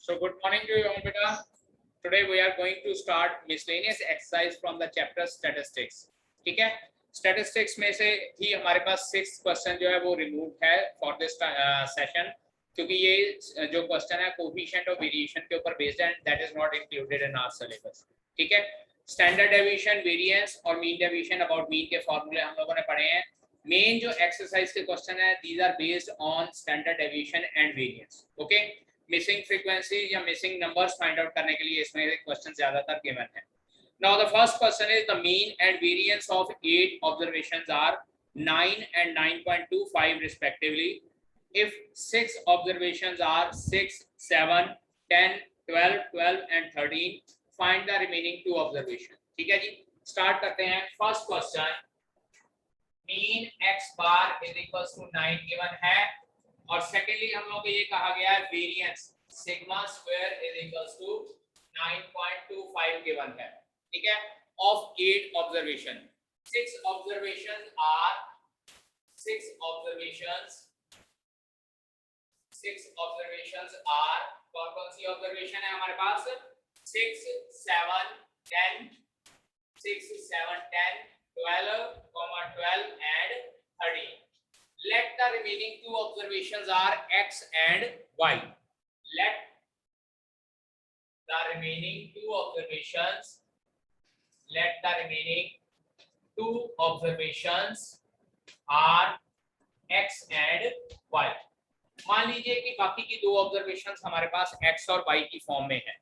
So good morning to you all, beta. Today we are going to start miscellaneous exercise from the chapter statistics. ठीक है, statistics में से ही हमारे पास 6 question जो है वो रिमूव है फॉर दिस सेशन, क्योंकि ये जो क्वेश्चन है कोफिशिएंट ऑफ वेरिएशन के ऊपर बेस्ड है, that is not included in our syllabus. ठीक है, स्टैंडर्ड डेविएशन, वेरिएंस और मीन डेविएशन, अबाउट मीन के फॉर्मूले हम लोगों ने पढ़े हैं. मेन जो एक्सरसाइज के क्वेश्चन है these are based on standard deviation and variance. Okay, missing frequency या मिसिंग नंबर्स फाइंड आउट करने के लिए इसमें क्वेश्चन ज्यादातर गिवन है. Now the first question is the mean and variance of 8 observations are 9 and 9.25 respectively. If 6 observations are 6, 7, 10, 12, 12 and 13, find the remaining 2 observations. ठीक है जी, start करते हैं. First question, mean x bar is equals to 9 given है, और secondly हम लोग को ये कहा गया है variance sigma square is equals to 9.25 given है. ठीक है, of 8 observation. 6 observations are 6 observations are कौन सी ऑब्जर्वेशन है हमारे पास? 6, 7, 10, 6, 7, 10, 12, 12 and 13. Let the remaining 2 observations are x and y. Let the remaining 2 observations are x and y. मान लीजिए कि बाकी की 2 ऑब्जर्वेशंस हमारे पास x और y की फॉर्म में है.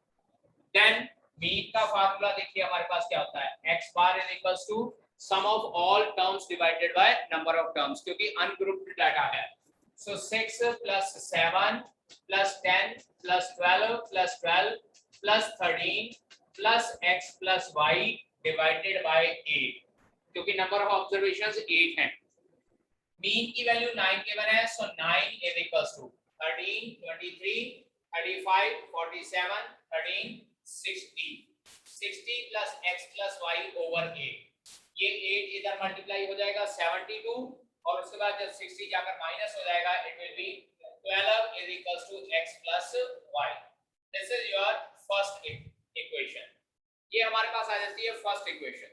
देन मीन का फार्मूला देखिए हमारे पास क्या होता है. x bar is equals to sum of all terms divided by number of terms, क्योंकि ungrouped डाटा है. So 6 plus 7 plus 10 plus 12 plus 12 plus 13 plus x plus y divided by 8, क्योंकि number of observations 8 हैं. Mean की value 9 given है, so 9 is equals to 13, 23, 35, 47, 13, 60. 60 plus x plus y over 8. ये 8 इधर multiply हो जाएगा 72, और उसके बाद जब 60 जाकर माइनस हो जाएगा it will be 12 is equals to x plus y. This is your first equation. ये हमारे पास आ जाती है फर्स्ट इक्वेशन.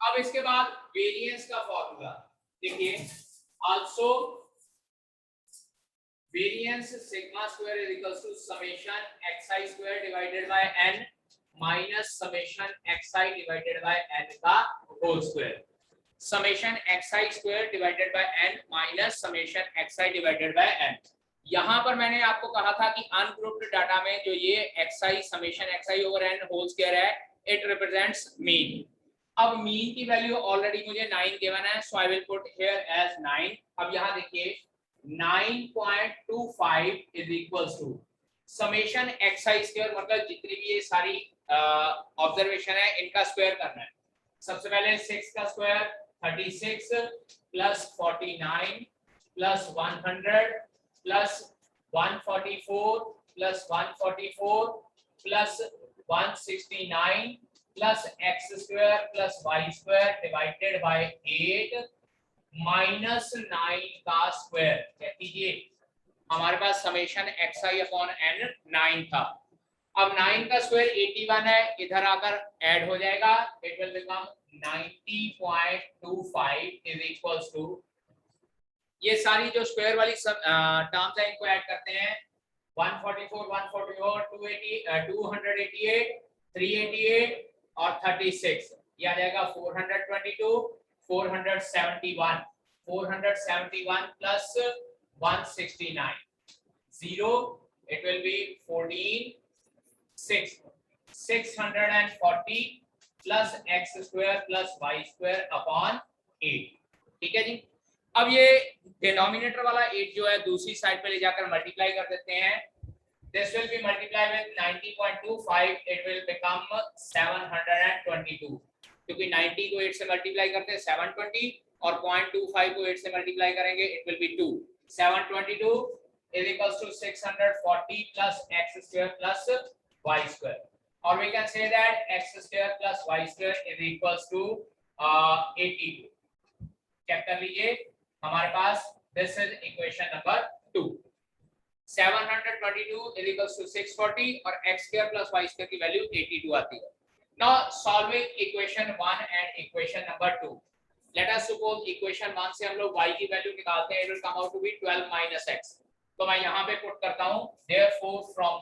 अब इसके बाद वेरिएंस का फार्मूला देखिए. Also variance sigma square is equals to summation xi square divided by n minus summation xi divided by n का whole square. Summation xi square divided by n minus summation xi divided by n. यहां पर मैंने आपको कहा था कि ungrouped data में जो ये xi summation xi over n whole square है, इट रिप्रेजेंट्स मीन. अब मीन की वैल्यू ऑलरेडी मुझे 9 गिवन है, so I will put here as 9. अब यहां देखिए 9.25 is equals to summation xi square, मतलब जितनी भी ये सारी ऑब्जर्वेशन है इनका स्क्वायर करना है. सबसे पहले 6 का square 36 plus 49 plus 100 plus 144 plus 144 plus 169 plus x square plus y square divided bye 8 minus 9 का स्क्वायर. क्या कीजिए, हमारे पास समेशन xi अपॉन n 9 था. अब 9 का स्क्वायर 81 है, इधर आकर ऐड हो जाएगा, it will become 90.25 is equals to, ये सारी जो स्क्वायर वाली सब टर्म्स है इनको ऐड करते हैं. 144 144 288 388 और 36, ये आ जाएगा 422 471 plus 169 0, it will be 14 640 plus x square plus y square upon 8. ठीक है जी. अब ये डिनोमिनेटर वाला 8 जो है दूसरी साइड पे ले जाकर मल्टीप्लाई कर देते हैं. This will B multiply with 90.25, it will become 722, क्योंकि 90 को 8 से मल्टीप्लाई करते हैं 720, और 0.25 को 8 से मल्टीप्लाई करेंगे it will B 2. 722 is equals to 640 plus x square plus y square, or we can say that x square plus y square is equals to 82. Check कर लीजिए हमारे पास, this is equation number 2. 722 is equals to 640 और x square plus y square की value 82 आती है. Now solving equation 1 and equation number 2. Let us suppose equation 1 से हम लोग y की वैल्यू निकालते हैं, it will come out to be 12 minus x. तो मैं यहाँ पे पुट करता हूँ, therefore from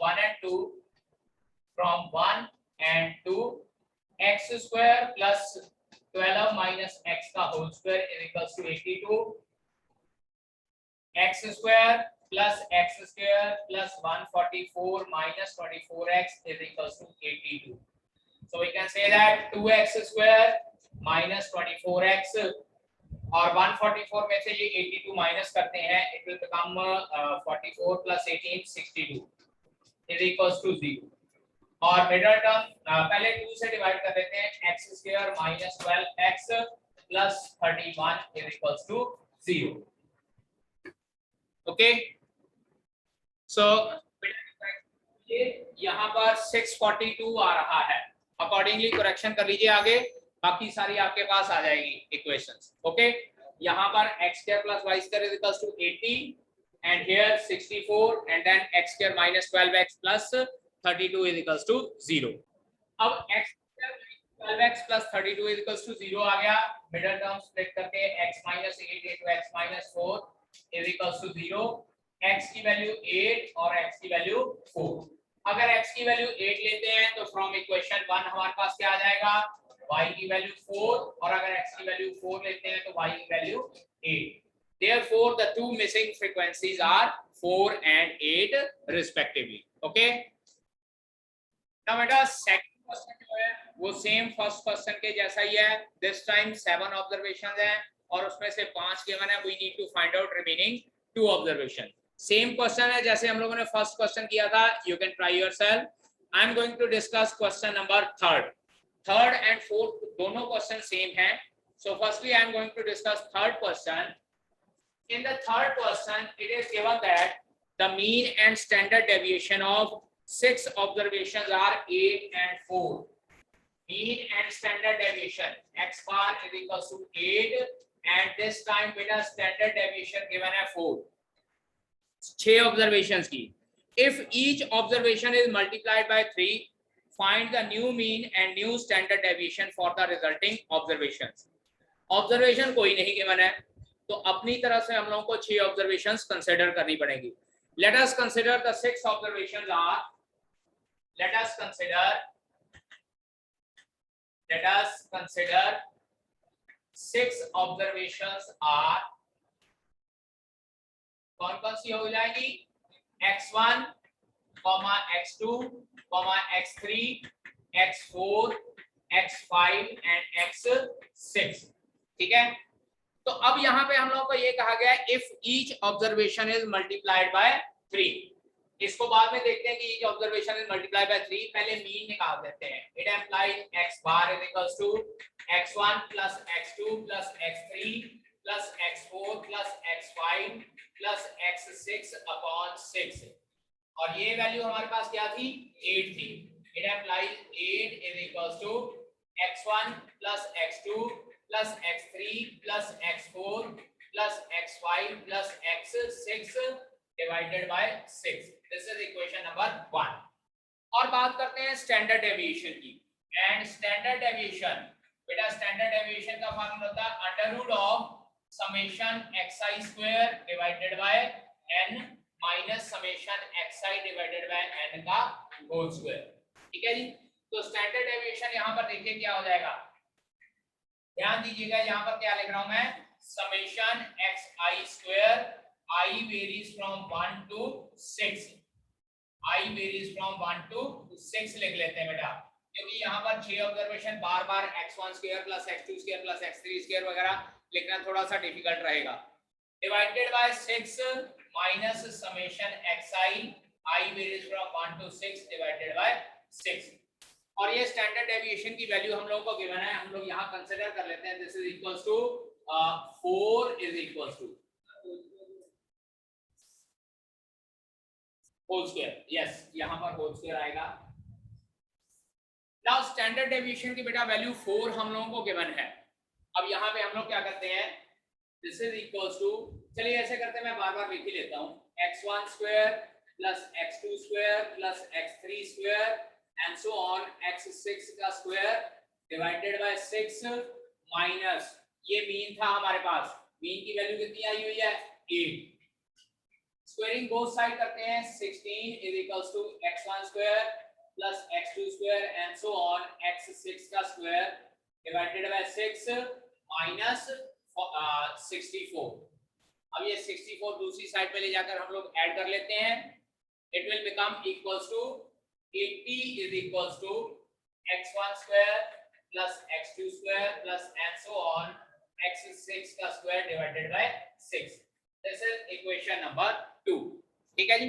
1 and 2 x square plus 12 minus x का whole square is equals to 82. x square plus x square plus 144 minus 24x is equals to 82. So we can say that 2x square minus 24x और 144 में से ये 82 minus करते हैं, it will become 44 plus 18 62 is equals to 0. और middle term पहले 2 से divide कर देते हैं, x square minus 12x plus 31 is equals to 0. Okay, सो यहाँ पर 642 आ रहा है, अकॉर्डिंगली करेक्शन कर लीजिए आगे, बाकी सारी आपके पास आ जाएगी इक्वेशंस. ओके, यहाँ पर x square plus y square is equals to 80 and here 64 and then x square minus 12x plus 32 is equals to 0. अब x square 12x plus 32 is equals to 0 आ गया, मिडिल टर्म स्प्लिट करके x minus 8 into x minus 4 is equals to 0. x की value 8 और x की value 4. अगर x की value 8 लेते हैं तो फ्रॉम इक्वेशन 1 हमारे पास क्या आ जाएगा, y की वैल्यू 4 और अगर x की वैल्यू 4 लेते हैं तो y की value 8. Therefore the two missing frequencies are 4 and 8 respectively. Okay, now बेटा सेकंड क्वेश्चन जो है वो सेम फर्स्ट क्वेश्चन के जैसा ही है. दिस टाइम 7 ऑब्जर्वेशंस हैं और उसमें से 5 गिवन है. We need to find out remaining 2 observation. Same question है जैसे हम लोगों ने फर्स्ट क्वेश्चन किया था. You can try yourself. I am going to discuss question number third and fourth, दोनों क्वेश्चन सेम हैं. So firstly I am going to discuss third question. In the third question it is given that the mean and standard deviation of 6 observations are 8 and 4. Mean and standard deviation x bar is equals to 8 and this time beta standard deviation given है 4. 6 observations की. If each observation is multiplied by 3, find the new mean and new standard deviation for the resulting observations. Observation कोई नहीं given है तो अपनी तरफ से हम लोगों को 6 observations consider करनी पड़ेगी. Let us consider the 6 observations are. Let us consider 6 observations are. कौन सी हो जाएगी, x1, x2, x3, x4, x5 and x6. ठीक है, तो अब यहाँ पे हम लोगों को ये कहा गया है if each observation is multiplied by 3. इसको बाद में देखते हैं कि each observation is multiplied by 3. पहले मीन निकाल देते हैं. It implies x bar is equals to x1 plus x2 plus x3 plus x4 plus x5 plus x6 upon 6. और ये वैल्यू हमारे पास क्या थी, 8 थी. It implies 8 is equals to x1 plus x2 plus x3 plus x4 plus x5 plus x6 divided by 6. This is equation number 1. और बात करते हैं स्टैंडर्ड डेविएशन की. एंड स्टैंडर्ड डेविएशन, बेटा स्टैंडर्ड डेविएशन का फॉर्मूला होता है under root of summation xi square divided by n minus summation xi divided by n का होल स्क्वायर. ठीक है जी, तो स्टैंडर्ड डेविएशन यहाँ पर देखिए क्या हो जाएगा. ध्यान दीजिएगा यहाँ पर क्या लिख रहा हूं मैं, summation xi square I varies from 1 to 6. I varies from 1 to 6 लिख लेते हैं बेटा, क्योंकि यहाँ पर 6 ऑब्जर्वेशन बार बार x1 square plus x2 square plus x3 square वगैरह लिखना थोड़ा सा डिफिकल्ट रहेगा. Divided by 6 minus summation xi I varies from 1 to 6 divided by 6. और ये स्टैंडर्ड डेविएशन की वैल्यू हम लोगों को गिवन है, हम लोग यहाँ कंसीडर कर लेते हैं. This is equals to 4 is equals to whole square. Yes, यहाँ पर होल स्क्वायर आएगा. नाउ स्टैंडर्ड डेविएशन की बेटा वैल्यू 4 हम लोगों को गिवन है. अब यहाँ पे हम लोग क्या करते हैं, दिस इज इक्वल्स टू, चलिए ऐसे करते हैं, मैं बार बार लिख ही लेता हूँ, x1 square plus x2 square plus x3 square and so on x6 का स्क्वायर डिवाइडेड बाय 6 माइनस ये मीन था हमारे पास, मीन की वैल्यू कितनी आई हुई है 8। स्क्वायरिंग बोथ साइड करते हैं, 16 is equals to x1 square plus x2 square and so on x6 का स्क्वायर डिवाइडेड बाय 6 माइनस 64। अब ये 64 दूसरी साइड पे ले जाकर हम लोग ऐड कर लेते हैं, it will become equals to 80 is equals to x1 square plus x2 square plus and so on x6 का square divided by 6। This is equation number 2। ठीक है जी,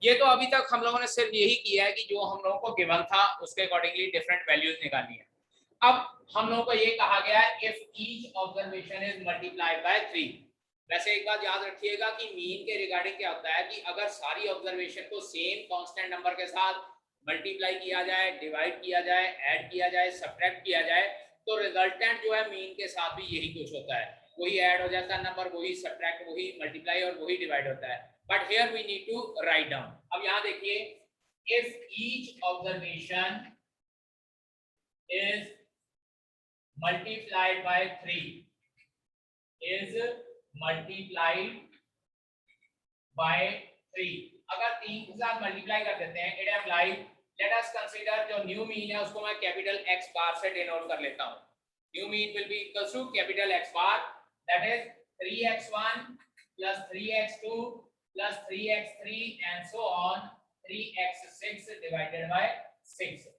ये तो अभी तक हम लोगों ने सिर्फ यही किया है कि जो हम लोगों को गिवन था उसके अकॉर्डिंगली डिफरेंट वैल्यूज निकालनी है। अब हम लोगों को ये कहा गया है if each observation is multiplied by 3। वैसे एक बात याद रखिएगा कि मीन के रिगार्डिंग क्या होता है कि अगर सारी ऑब्जर्वेशन को सेम कांस्टेंट नंबर के साथ मल्टीप्लाई किया जाए, डिवाइड किया जाए, ऐड किया जाए, सब्ट्रैक्ट किया जाए, तो रिजल्टेंट जो है मीन के साथ भी यही कुछ होता है, वही ऐड हो जाता है नंबर, वही सब्ट्रैक्ट, वही मल्टीप्लाई और वही डिवाइड होता है। But here we need to write down. अब यहां देखिए, if each observation is multiplied by 3 is multiplied by 3, अगर 3 के साथ मल्टीप्लाई कर देते हैं, it implies, let us consider जो न्यू मीन है उसको मैं कैपिटल X बार से डिनोट कर लेता हूं। New mean will be equal to capital X bar, that is 3x1 plus 3x2 plus 3x3 and so on 3x6 divided by 6।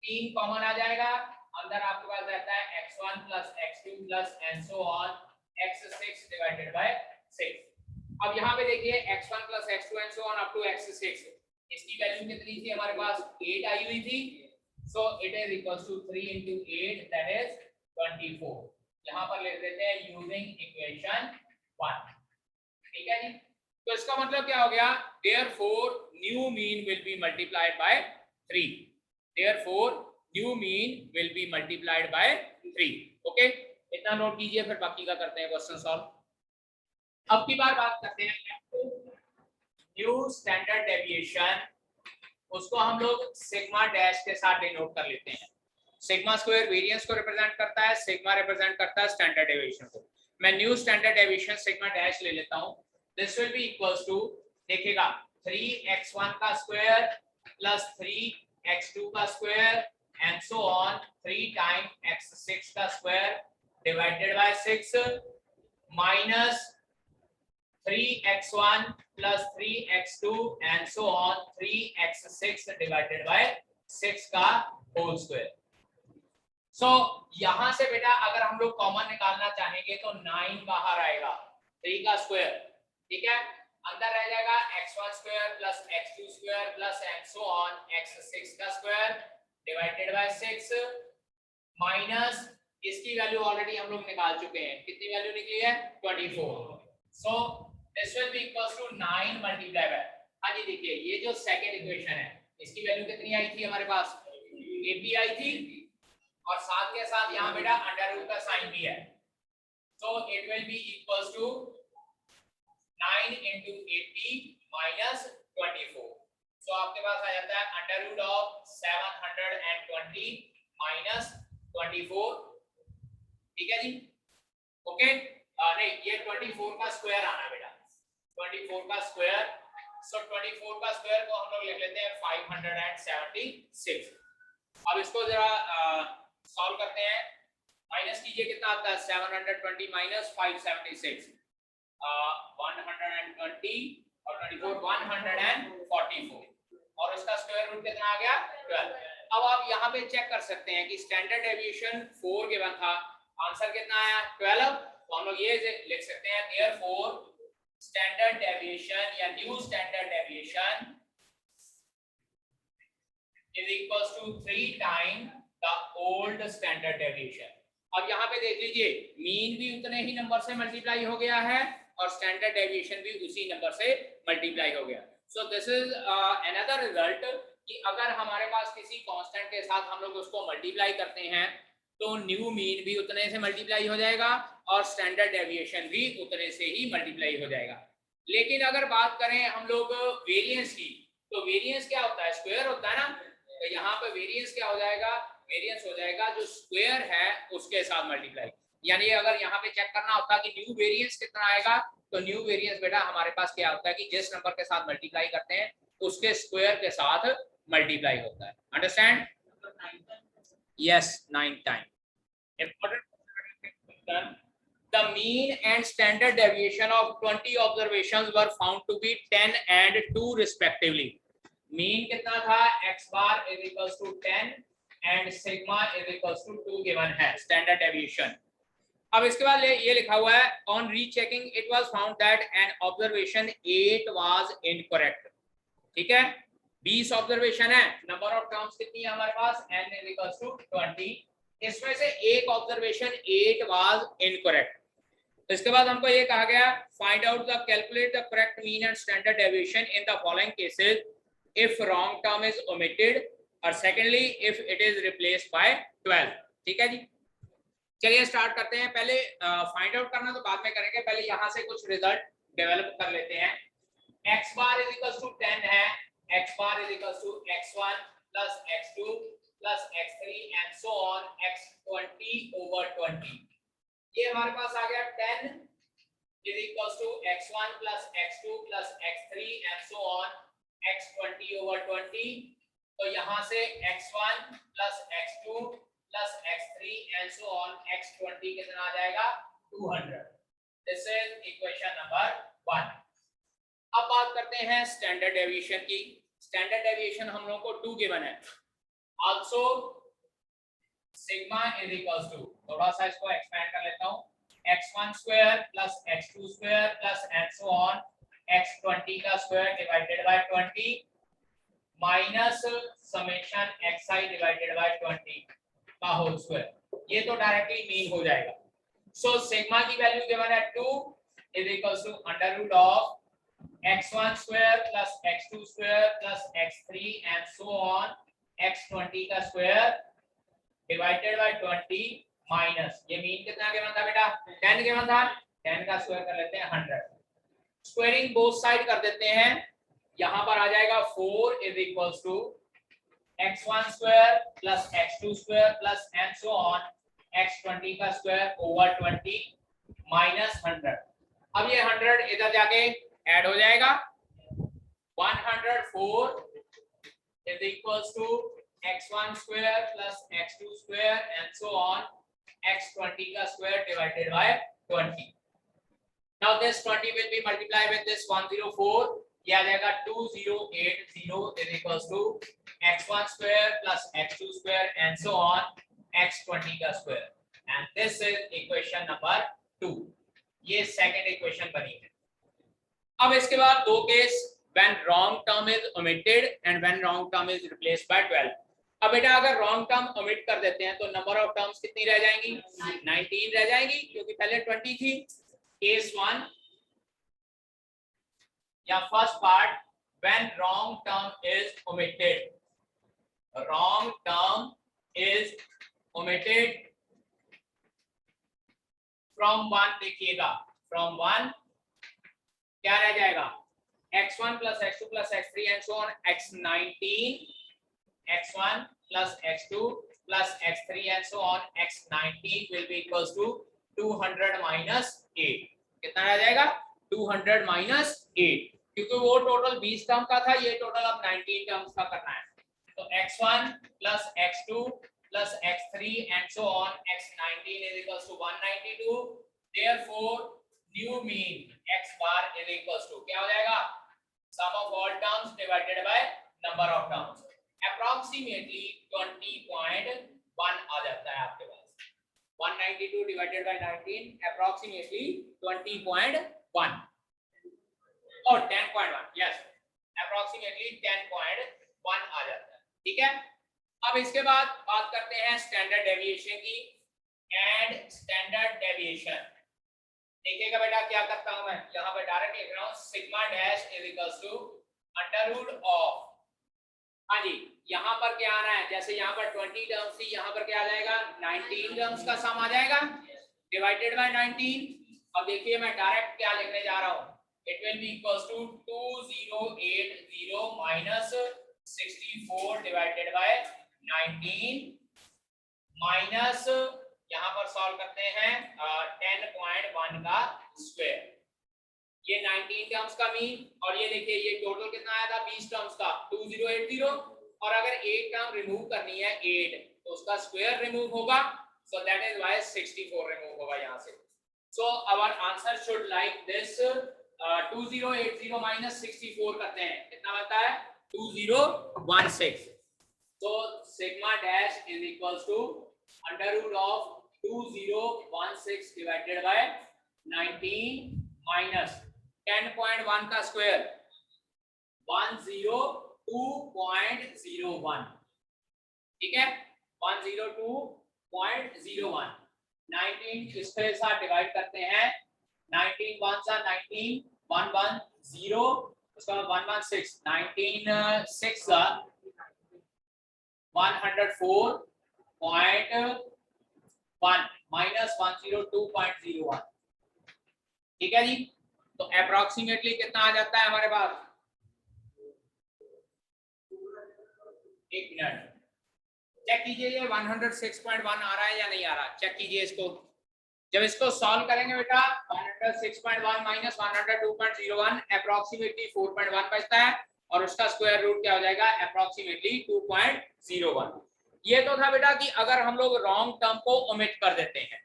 3 common आ जाएगा, अंदर आपके पास रहता है x1 plus x2 plus and so on x6 divided by 6। अब यहाँ पे देखिए x1 plus x2 and so on up to x6, इसकी वैल्यू कितनी थी हमारे पास 8 आई हुई थी, so it is equals to 3 into 8 that is 24। यहाँ पर लिख देते हैं using equation 1। ठीक है जी, तो इसका मतलब क्या हो गया, therefore new mean will be multiplied by 3, therefore new mean will be multiplied by 3। Okay, इतना नोट कीजिए, फिर बाकी का करते हैं क्वेश्चन सॉल्व। अब की बार बात करते हैं न्यू स्टैंडर्ड डेविएशन, उसको हम लोग सिग्मा डैश के साथ डिनोट कर लेते हैं। सिग्मा स्क्वायर वेरिएंस को रिप्रेजेंट करता है, सिग्मा रिप्रेजेंट करता है स्टैंडर्ड डेविएशन को। मैं new standard deviation sigma dash ले लेता हूं, this will be equals to, देखिएगा 3x1 का स्क्वायर प्लस 3x2 का square and so on 3 time x6 का square divided by 6 minus 3x1 plus 3x2 and so on 3x6 divided by 6 का whole square. सो यहां से बेटा अगर हम लोग कॉमन निकालना चाहेंगे तो 9 बाहर आएगा, 3 का स्क्वायर, ठीक है, अंदर रह जाएगा x1 square plus x2 square plus and so on x6 का स्क्वायर डिवाइडेड बाय 6 माइनस इसकी वैल्यू ऑलरेडी हम लोग निकाल चुके हैं, कितनी वैल्यू निकली है 24। So this will be equals to 9 multiply by, हाँ जी देखिए ये जो सेकंड इक्वेशन है इसकी वैल्यू कितनी आई थी हमारे पास 80 आई थी, और साथ के साथ यहाँ बेटा अंडर रूट का साइन भी है, so it will be equals to 9 into 80 minus 24। So आपके पास आ जाता है अंडर रूट ऑफ 720 minus 24। ठीक है जी, ओके, नहीं ये 24 का स्क्वायर आना बेटा, 24 का स्क्वायर, सो 24 का स्क्वायर को हम लोग लिख लेते हैं 576। अब इसको जरा सॉल्व करते हैं, माइनस कीजिए कितना आता है 720 माइनस 576, 120 और 24 144, और इसका स्क्वायर रूट कितना आ गया 12। अब आप यहाँ पे चेक कर सकते हैं कि स्टैंडर्ड डेविएशन 4 गिवन था, आंसर कितना आया 12, तो हम लोग ये लिख सकते हैं therefore स्टैंडर्ड डेविएशन या new standard deviation is equals to 3 times the old standard deviation। अब यहाँ पे देख लीजिए मीन भी उतने ही नंबर से मल्टीप्लाई हो गया है और स्टैंडर्ड डेविएशन भी उसी नंबर से मल्टीप्लाई हो गया। So this is another result कि अगर हमारे पास किसी कांस्टेंट के साथ हम लोग उसको मल्टीप्लाई करते हैं तो न्यू मीन भी उतने से मल्टीप्लाई हो जाएगा और स्टैंडर्ड डेविएशन भी उतने से ही मल्टीप्लाई हो जाएगा। लेकिन अगर बात करें हम लोग वेरिएंस की, तो वेरिएंस क्या होता है, स्क्वायर होता है ना। तो यहाँ पे वेरिएंस क्या हो जाएगा, वेरिएंस हो जाएगा जो स्क्वायर है उसके साथ मल्टीप्लाई। यानी अगर यहाँ पे चेक करना होता कि न्यू वेरिएंस कितना आएगा, तो न्यू वेरिएंस बेटा हमारे पास क्या होता है कि जिस नंबर के साथ मल्टीप्लाई करते हैं उसके स्क्वायर के साथ मल्टीप्लाई होता है। Understand? Yes, 9 time. The mean and standard deviation of 20 observations were found to be 10 and 2 respectively. Mean कितना था, x bar is equals to 10 and sigma is equals to 2 given है standard deviation. अब इसके बाद ये लिखा हुआ है on rechecking it was found that an observation 8 was incorrect. ठीक है, 20 ऑब्जर्वेशन है, नंबर ऑफ टर्म्स कितनी है हमारे पास, n is equals to 20, इसमें से एक ऑब्जर्वेशन 8 was incorrect. इसके बाद हमको ये कहा गया find out the calculate the correct mean and standard deviation in the following cases if wrong term is omitted और secondly if it is replaced by 12। ठीक है जी, चलिए स्टार्ट करते हैं। पहले फाइंड आउट करना तो बाद में करेंगे, पहले यहाँ से कुछ रिजल्ट डेवलप कर लेते हैं। x bar is equal to 10 है, x bar is equal to x1 plus x2 plus x3 and so on x20 over 20। ये हमारे पास आ गया 10 is equals to x1 plus x2 plus x3 and so on x20 over 20। तो यहाँ से x1 plus x2 plus x3 and so on x20 कितना आ जाएगा 200। This is equation number 1। अब बात करते हैं स्टैंडर्ड डेविएशन की। स्टैंडर्ड डेविएशन हम लोगों को 2 गिवन है। Also sigma is equals to, थोड़ा सा इसको एक्सपेंड कर लेता हूँ, x1 square plus x2 square plus and so on x20 का square divided by 20 minus summation xi divided by 20 का होल स्क्वायर। ये तो डायरेक्टली मीन हो जाएगा। सो सिग्मा की वैल्यू गिवन है 2 is equals to under root of x1 square plus x2 square plus x3 and so on x20 का square divided by 20 minus ये mean कितना गिवन था बेटा, 10 गिवन था, 10 का स्क्वायर कर लेते हैं 100। स्क्वायरिंग बोथ साइड कर देते हैं, यहां पर आ जाएगा 4 is equals to x1 square plus x2 square plus and so on x20 का स्क्वायर ओवर 20 माइनस 100। अब ये 100 इधर जाके ऐड हो जाएगा, 104 is equals to x1 square plus x2 square and so on x20 का square divided by 20। Now this 20 will be multiplied with this 104, ये आ जाएगा 2080 is equals to x1 square plus x2 square and so on x20 का square and this is equation number 2। ये second equation बनी है। अब इसके बाद दो case, when wrong term is omitted and when wrong term is replaced by 12। अब बेटा अगर रॉन्ग टर्म ओमिट कर देते हैं तो नंबर ऑफ टर्म्स कितनी रह जाएंगी, 19 रह जाएंगी, क्योंकि पहले 20 थी। केस 1 या first part, when wrong term is omitted, wrong term is omitted from 1, देखिएगा फ्रॉम 1 क्या रह जाएगा, x1 plus x2 plus x3 and so on x19, x1 plus x2 plus x3 and so on x19 will be equals to 200 minus 8। कितना रह जाएगा, 200 minus 8, क्योंकि वो total 20 term का था, ये टोटल अब 19 टर्म्स का करना है। तो x1 plus x2 plus x3 and so on x19 is equals to 192। therefore new mean x bar is equals to क्या हो जाएगा, sum of all terms divided by number of terms, approximately 20.1 आ जाता है आपके पास। 192 divided by 19 approximately 20.1 और 10.1, yes approximately 10.1 आ जाता है। ठीक है, अब इसके बाद बात करते हैं स्टैंडर्ड डेविएशन की एंड स्टैंडर्ड डेविएशन। देखिएगा बेटा क्या करता हूं मैं, यहाँ पे डायरेक्ट लिख रहा हूँ sigma dash is equals to under root of, हाँ जी यहाँ पर क्या आना है, जैसे यहाँ पर 20 टर्म्स थी, यहाँ पर क्या आ जाएगा 19 टर्म्स का सम आ जाएगा डिवाइडेड बाय 19। अब देखिए मैं डायरेक्ट क्या लिखने जा रहा हूँ, it will be equals to 2080 minus 64 divided by 19 minus यहाँ पर सॉल्व करते हैं 10.1 का स्क्वायर, ये 19 टर्म्स का मीन, और ये देखिए ये टोटल कितना आया था 20 टर्म्स का 2080, और अगर 8 टर्म रिमूव करनी है 8 तो उसका स्क्वायर रिमूव होगा, so that is why 64 remove होगा यहाँ से। So our answer should like this 2080 minus 64 करते हैं, कितना बनता है 2016। So sigma dash is equals to under root of 2016 divided by 19 minus 10.1 का स्क्वायर 102.01, ठीक है 102.01। 19 इसके साथ डिवाइड करते हैं, 19 1 सा 19 110, उसका 116, 19 6 सा 104.1 माइनस 102.01, ठीक है जी। तो अप्रोक्सीमेटली कितना आ जाता है हमारे पास, एक मिनट चेक कीजिए ये 106.1 आ रहा है या नहीं आ रहा, चेक कीजिए इसको। जब इसको सॉल्व करेंगे बेटा 106.1 माइनस 102.01 अप्रोक्सीमेटली 4.1 बचता है, और उसका स्क्वायर रूट क्या हो जाएगा अप्रोक्सीमेटली 2.01। ये तो था बेटा कि अगर हम लोग रॉन्ग टर्म को ओमिट कर देते हैं।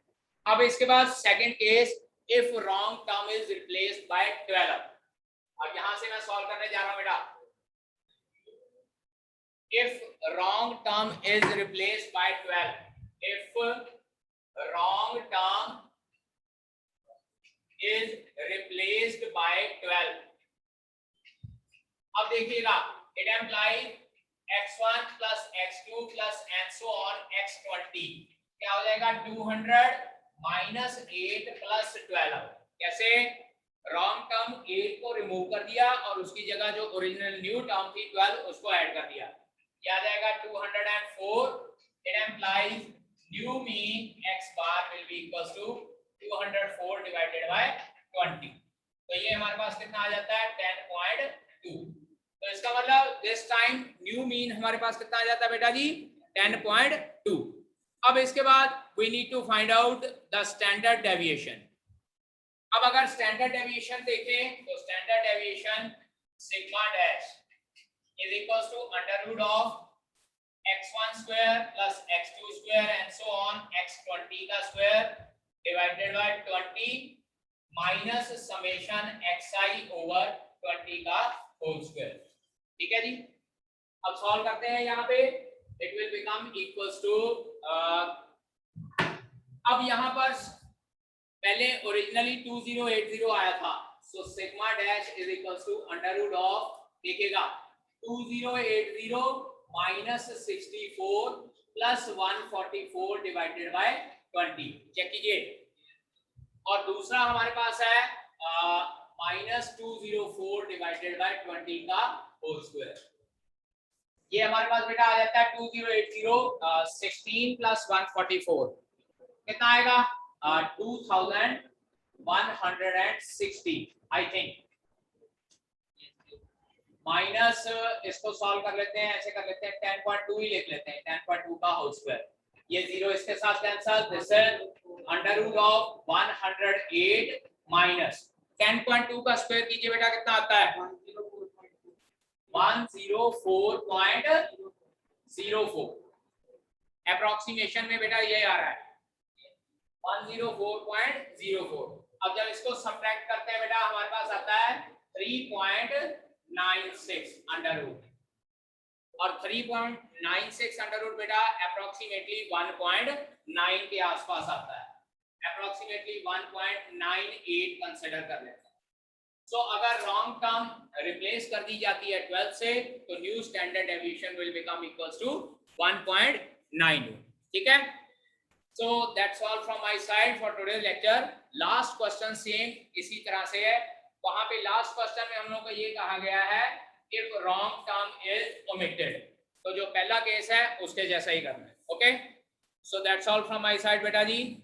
अब इसके बाद second case, if wrong term is replaced by 12। अब यहां से मैं सॉल्व करने जा रहा हूं बेटा, if wrong term is replaced by 12, if wrong term is replaced by 12, अब देखिएगा it implies x1 plus x2 plus and so on x20, क्या हो जाएगा 200 minus 8 plus 12। कैसे, रॉन्ग टर्म 8 को रिमूव कर दिया और उसकी जगह जो ओरिजिनल न्यू टर्म थी 12 उसको ऐड कर दिया, क्या आ जाएगा 204। It implies new mean x bar will be equals to 204 divided by 20, तो ये हमारे पास कितना आ जाता है 10.2। तो इसका मतलब दिस टाइम न्यू मीन हमारे पास कितना आ जाता है बेटा जी 10.2। अब इसके बाद we need to find out the standard deviation. अब अगर स्टैंडर्ड डेविएशन देखें तो standard deviation sigma dash is equals to under root of x1 square plus x2 square and so on x20 का square divided by 20 minus summation xi over 20 का whole square, ठीक है जी। अब solve करते हैं यहाँ पे, it will become equals to अब यहाँ पर पहले ओरिजिनली 2080 आया था, so sigma dash is equals to under root of, देखिएगा 2080 minus 64 plus 144 divided by 20, check कीजिए। और दूसरा हमारे पास है माइनस 204 डिवाइडेड बाय 20 का होल स्क्वायर, ये हमारे पास बेटा आ जाता है 2080 16 प्लस 144 कितना आएगा 2160 आई थिंक। माइनस इसको सॉल्व कर लेते हैं, ऐसे कर लेते हैं 10.2 ही लिख लेते हैं, 10.2 का होल स्क्वायर, ये जीरो इसके साथ cancel, this is under root of 108 minus 10.2 का स्क्वायर कीजिए बेटा कितना आता है 104.04, अप्रोक्सीमेशन में बेटा ये आ रहा है 104.04। अब जब इसको सब्ट्रैक्ट करते हैं बेटा हमारे पास आता है 3.96 अंडर रूट, और 3.96 अंडर रूट बेटा अप्रोक्सीमेटली 1.9 के आसपास आता है, अप्रोक्सीमेटली 1.98 कंसीडर कर लेते हैं। सो अगर रॉन्ग टर्म रिप्लेस कर दी जाती है 12 से तो new standard deviation will become equals to 1.9, ठीक है। So that's all from my side for today's lecture. Last question same इसी तरह से है, वहां पे लास्ट क्वेश्चन में हम लोग को ये कहा गया है if wrong term is omitted, तो जो पहला केस है उसके जैसा ही करना है, okay. So that's all from my side बेटा जी।